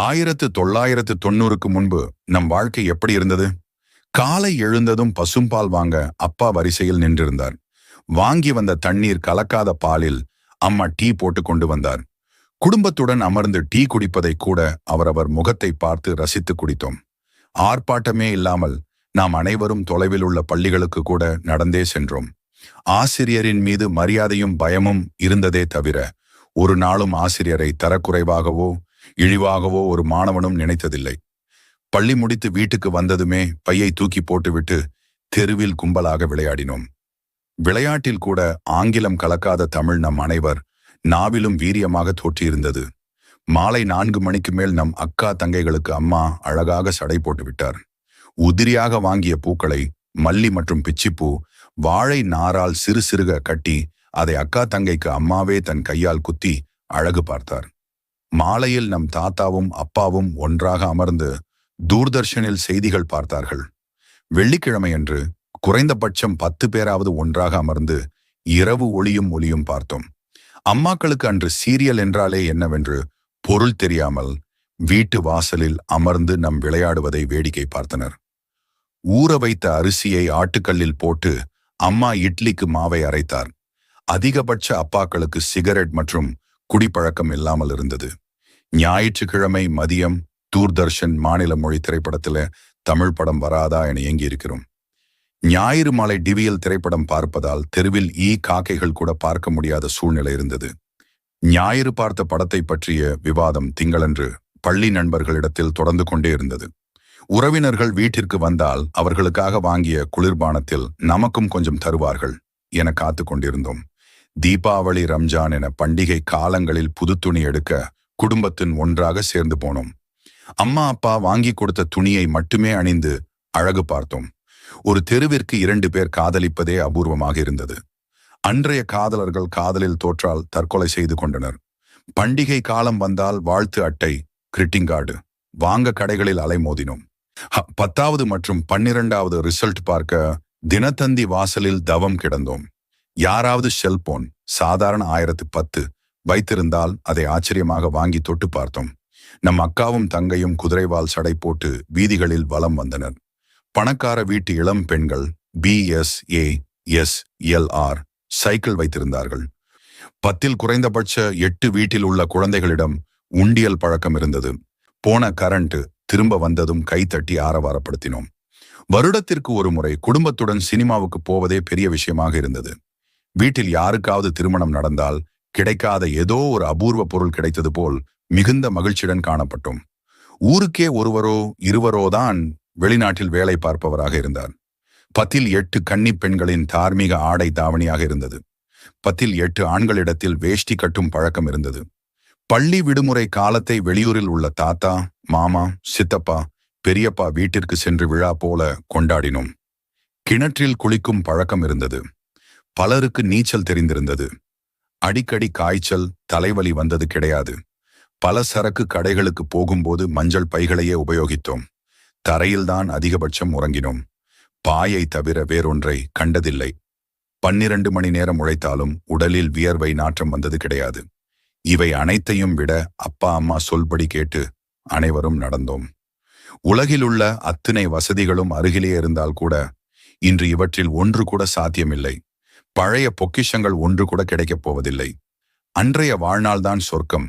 1990க்கு முன்பு நம் வாழ்க்கை எப்படி இருந்தது? காலை எழுந்ததும் பசும்பால் வாங்க அப்பா வரிசையில் நின்றிருந்தார். வாங்கி வந்த தண்ணீர் கலக்காத பாலில் அம்மா டீ போட்டு கொண்டு வந்தார். குடும்பத்துடன் அமர்ந்து டீ குடிப்பதை கூட அவரவர் முகத்தை பார்த்து ரசித்து குடித்தோம். ஆர்ப்பாட்டமே இல்லாமல் நாம் அனைவரும் தொலைவில் உள்ள பள்ளிகளுக்கு கூட நடந்தே சென்றோம். ஆசிரியரின் மீது மரியாதையும் பயமும் இருந்ததே தவிர ஒரு நாளும் ஆசிரியரை தரக்குறைவாகவோ இழிவாகவோ ஒரு மாணவனும் நினைத்ததில்லை. பள்ளி முடித்து வீட்டுக்கு வந்ததுமே பையை தூக்கி போட்டுவிட்டு தெருவில் கும்பலாக விளையாடினோம். விளையாட்டில் கூட ஆங்கிலம் கலக்காத தமிழ் நம் அனைவர் நாவிலும் வீரியமாக தோற்றியிருந்தது. மாலை 4 மணிக்கு மேல் நம் அக்கா தங்கைகளுக்கு அம்மா அழகாக சடை போட்டு விட்டார். உதிரியாக வாங்கிய பூக்களை மல்லி மற்றும் பிச்சிப்பூ வாழை நாரால் சிறு சிறுக கட்டி அதை அக்கா தங்கைக்கு அம்மாவே தன் கையால் குத்தி அழகு பார்த்தார். மாலையில் நம் தாத்தாவும் அப்பாவும் ஒன்றாக அமர்ந்து தூர்தர்ஷனில் செய்திகள் பார்த்தார்கள். வெள்ளிக்கிழமையன்று குறைந்தபட்சம் 10 பேராவது ஒன்றாக அமர்ந்து இரவு ஒளியும் பார்த்தோம். அம்மாக்களுக்கு அன்று சீரியல் என்றாலே என்னவென்று பொருள் தெரியாமல் வீட்டு வாசலில் அமர்ந்து நம் விளையாடுவதை வேடிக்கை பார்த்தனர். ஊற வைத்த அரிசியை ஆட்டுக்கல்லில் போட்டு அம்மா இட்லிக்கு மாவை அரைத்தார். அதிகபட்ச அப்பாக்களுக்கு சிகரெட் மற்றும் குடிப்பழக்கம் இல்லாமல் இருந்தது. ஞாயிற்றுக்கிழமை மதியம் தூர்தர்ஷன் மாநில மொழி திரைப்படத்துல தமிழ் படம் வராதா என ஏங்கி இருக்கிறோம். ஞாயிறு மாலை டிவியில் திரைப்படம் பார்ப்பதால் தெருவில் காக்கைகள் கூட பார்க்க முடியாத சூழ்நிலை இருந்தது. ஞாயிறு பார்த்த படத்தை பற்றிய விவாதம் திங்களன்று பள்ளி நண்பர்களிடத்தில் தொடர்ந்து கொண்டே இருந்தது. உறவினர்கள் வீட்டிற்கு வந்தால் அவர்களுக்காக வாங்கிய குளிர்பானத்தில் நமக்கும் கொஞ்சம் தருவார்கள் என காத்து கொண்டிருந்தோம். தீபாவளி, ரம்ஜான் என பண்டிகை காலங்களில் புது துணி எடுக்க குடும்பத்தின் ஒன்றாக சேர்ந்து போனோம். அம்மா அப்பா வாங்கி கொடுத்த துணியை மட்டுமே அணிந்து அழகு பார்த்தோம். ஒரு தெருவிற்கு 2 பேர் காதலிப்பதே அபூர்வமாக இருந்தது. அன்றைய காதலர்கள் காதலில் தோற்றால் தற்கொலை செய்து கொண்டனர். பண்டிகை காலம் வந்தால் வாழ்த்து அட்டை, கிரிட்டிங் கார்டு வாங்க கடைகளில் அலைமோதினோம். 10வது மற்றும் 12வது ரிசல்ட் பார்க்க தினத்தந்தி வாசலில் தவம் கிடந்தோம். யாராவது செல்போன் சாதாரண 1010 வைத்திருந்தால் அதை ஆச்சரியமாக வாங்கி தொட்டு பார்த்தோம். நம் அக்காவும் தங்கையும் குதிரைவால் சடை போட்டு வீதிகளில் வலம் வந்தனர். பணக்கார வீட்டு இளம் பெண்கள் BSASLR சைக்கிள் வைத்திருந்தார்கள். 10ல் குறைந்தபட்ச 8 வீட்டில் உள்ள குழந்தைகளிடம் உண்டியல் பழக்கம் இருந்தது. போன கரண்ட் திரும்ப வந்ததும் கைத்தட்டி ஆரவாரப்படுத்தினோம். வருடத்திற்கு ஒரு முறை குடும்பத்துடன் சினிமாவுக்கு போவதே பெரிய விஷயமாக இருந்தது. வீட்டில் யாருக்காவது திருமணம் நடந்தால் கிடைக்காத ஏதோ ஒரு அபூர்வ பொருள் கிடைத்தது போல் மிகுந்த மகிழ்ச்சியுடன் காணப்பட்டோம். ஊருக்கே ஒருவரோ இருவரோ தான் வெளிநாட்டில் வேலை பார்ப்பவராக இருந்தார். 10ல் 8 கன்னி பெண்களின் தார்மீக ஆடை தாவணியாக இருந்தது. 10ல் 8 ஆண்களிடத்தில் வேஷ்டி கட்டும் பழக்கம் இருந்தது. பள்ளி விடுமுறை காலத்தை வெளியூரில் உள்ள தாத்தா, மாமா, சித்தப்பா, பெரியப்பா வீட்டிற்கு சென்று விழா போல கொண்டாடினோம். கிணற்றில் குளிக்கும் பழக்கம் இருந்தது. பலருக்கு நீச்சல் தெரிந்திருந்தது. அடிக்கடி காய்ச்சல், தலைவலி வந்தது கிடையாது. பல சரக்கு கடைகளுக்கு போகும்போது மஞ்சள் பைகளையே உபயோகித்தோம். தரையில்தான் அதிகபட்சம் உறங்கினோம். பாயை தவிர வேறொன்றை கண்டதில்லை. 12 மணி நேரம் உழைத்தாலும் உடலில் வியர்வை நாற்றம் வந்தது கிடையாது. இவை அனைத்தையும் விட அப்பா அம்மா சொல்படி கேட்டு அனைவரும் நடந்தோம். உலகில் உள்ள அத்தனை வசதிகளும் அருகிலே இருந்தால் கூட இன்று இவற்றில் ஒன்று கூட சாத்தியமில்லை. பழைய பொக்கிஷங்கள் ஒன்று கூட கிடைக்கப் போவதில்லை. அன்றைய வாழ்நாள்தான் சொர்க்கம்.